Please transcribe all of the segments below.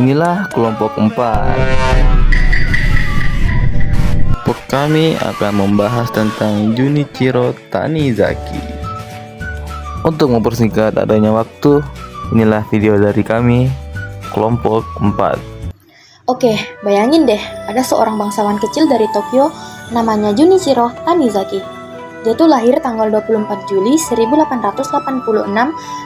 Inilah kelompok 4. Kelompok kami akan membahas tentang Junichiro Tanizaki. Untuk mempersingkat adanya waktu, inilah video dari kami, kelompok 4. Oke, bayangin deh, ada seorang bangsawan kecil dari Tokyo namanya Junichiro Tanizaki. Dia tuh lahir tanggal 24 Juli 1886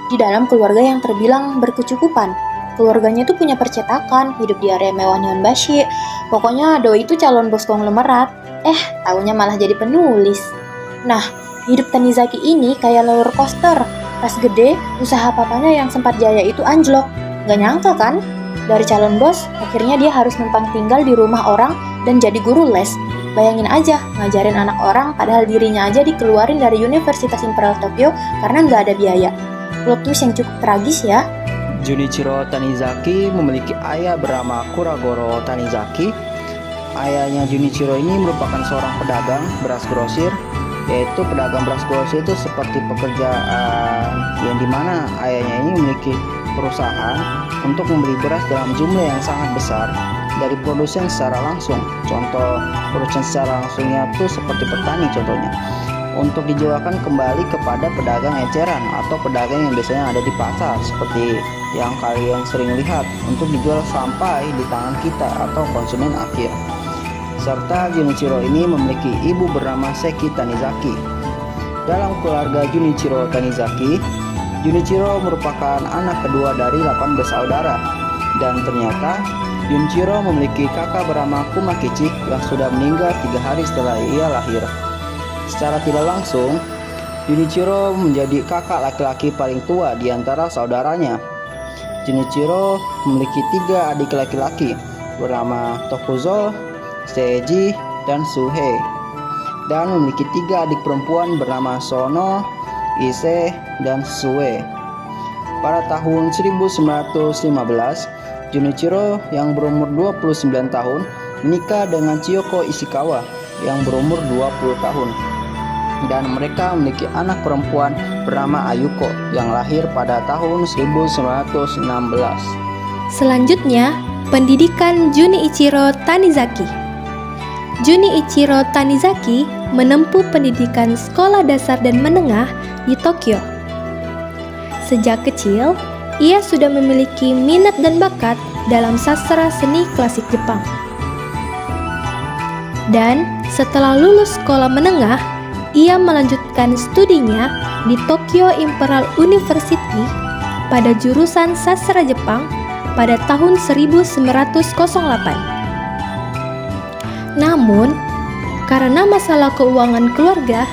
di dalam keluarga yang terbilang berkecukupan. Keluarganya tuh punya percetakan, hidup di area mewah Nihonbashi. Pokoknya doi itu calon bos konglomerat. Taunya malah jadi penulis. Nah, hidup Tanizaki ini kayak roller coaster. Pas gede, usaha papanya yang sempat jaya itu anjlok. Gak nyangka kan? Dari calon bos, akhirnya dia harus numpang tinggal di rumah orang dan jadi guru les. Bayangin aja, ngajarin anak orang padahal dirinya aja dikeluarin dari Universitas Imperial Tokyo karena nggak ada biaya. Plot twist yang cukup tragis ya. Junichiro Tanizaki memiliki ayah bernama Kuragoro Tanizaki. Ayahnya Junichiro ini merupakan seorang pedagang beras grosir, yaitu pedagang beras grosir itu seperti pekerjaan yang dimana ayahnya ini memiliki perusahaan untuk membeli beras dalam jumlah yang sangat besar dari produsen secara langsung. Contoh produsen secara langsungnya itu seperti petani contohnya, untuk dijualkan kembali kepada pedagang eceran atau pedagang yang biasanya ada di pasar seperti yang kalian sering lihat, untuk dijual sampai di tangan kita atau konsumen akhir. Serta Junichiro ini memiliki ibu bernama Seki Tanizaki. Dalam keluarga Junichiro Tanizaki, Junichiro merupakan anak kedua dari 8 bersaudara, dan ternyata Junichiro memiliki kakak bernama Kumakichi yang sudah meninggal 3 hari setelah ia lahir. Secara tidak langsung, Junichiro menjadi kakak laki-laki paling tua di antara saudaranya. Junichiro memiliki 3 adik laki-laki bernama Tokuzo, Seiji, dan Suhei, dan memiliki 3 adik perempuan bernama Sono, Ise, dan Sue. Pada tahun 1915, Junichiro yang berumur 29 tahun menikah dengan Chiyoko Ishikawa yang berumur 20 tahun. Dan mereka memiliki anak perempuan bernama Ayuko yang lahir pada tahun 1916. Selanjutnya, pendidikan Junichiro Tanizaki. Junichiro Tanizaki menempuh pendidikan sekolah dasar dan menengah di Tokyo. Sejak kecil, ia sudah memiliki minat dan bakat dalam sastra seni klasik Jepang. Dan setelah lulus sekolah menengah, ia melanjutkan studinya di Tokyo Imperial University pada jurusan sastra Jepang pada tahun 1908. Namun, karena masalah keuangan keluarga,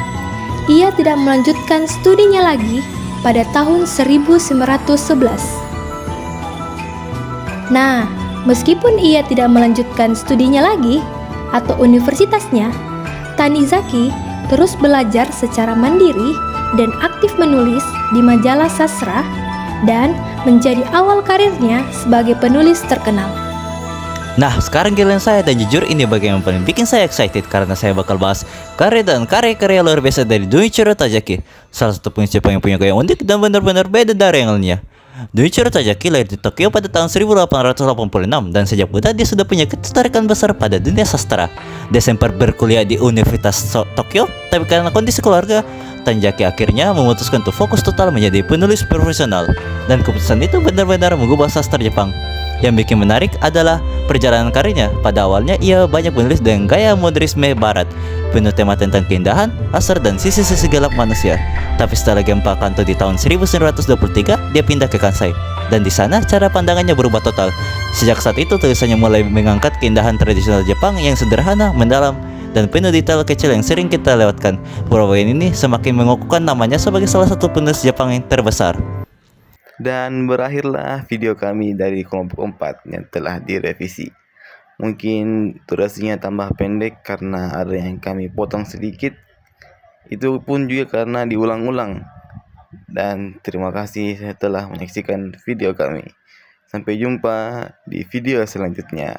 ia tidak melanjutkan studinya lagi pada tahun 1911. Nah, meskipun ia tidak melanjutkan studinya lagi atau universitasnya, Tanizaki terus belajar secara mandiri dan aktif menulis di majalah sastra dan menjadi awal karirnya sebagai penulis terkenal. Nah, sekarang giliran saya, dan jujur ini bagian yang paling bikin saya excited karena saya bakal bahas karya dan karya-karya luar biasa dari Junichiro Tanizaki, salah satu penulis Jepang yang punya gaya unik dan benar-benar beda dari yang lainnya. Junichiro Tanizaki lahir di Tokyo pada tahun 1886 dan sejak muda dia sudah punya ketertarikan besar pada dunia sastra. Dia sempat berkuliah di Universitas Tokyo, tapi karena kondisi keluarga, Tanizaki akhirnya memutuskan untuk fokus total menjadi penulis profesional, dan keputusan itu benar-benar mengubah sastra Jepang. Yang bikin menarik adalah perjalanan karirnya. Pada awalnya ia banyak menulis dengan gaya modernisme barat, penuh tema tentang keindahan, asar, dan sisi-sisi gelap manusia. Tapi setelah gempa Kanto di tahun 1923, dia pindah ke Kansai, dan di sana cara pandangannya berubah total. Sejak saat itu tulisannya mulai mengangkat keindahan tradisional Jepang yang sederhana, mendalam, dan penuh detail kecil yang sering kita lewatkan. Perubahan ini semakin mengukuhkan namanya sebagai salah satu penulis Jepang yang terbesar. Dan berakhirlah video kami dari kelompok 4 yang telah direvisi. Mungkin durasinya tambah pendek karena ada yang kami potong sedikit. Itu pun juga karena diulang-ulang. Dan terima kasih telah menyaksikan video kami. Sampai jumpa di video selanjutnya.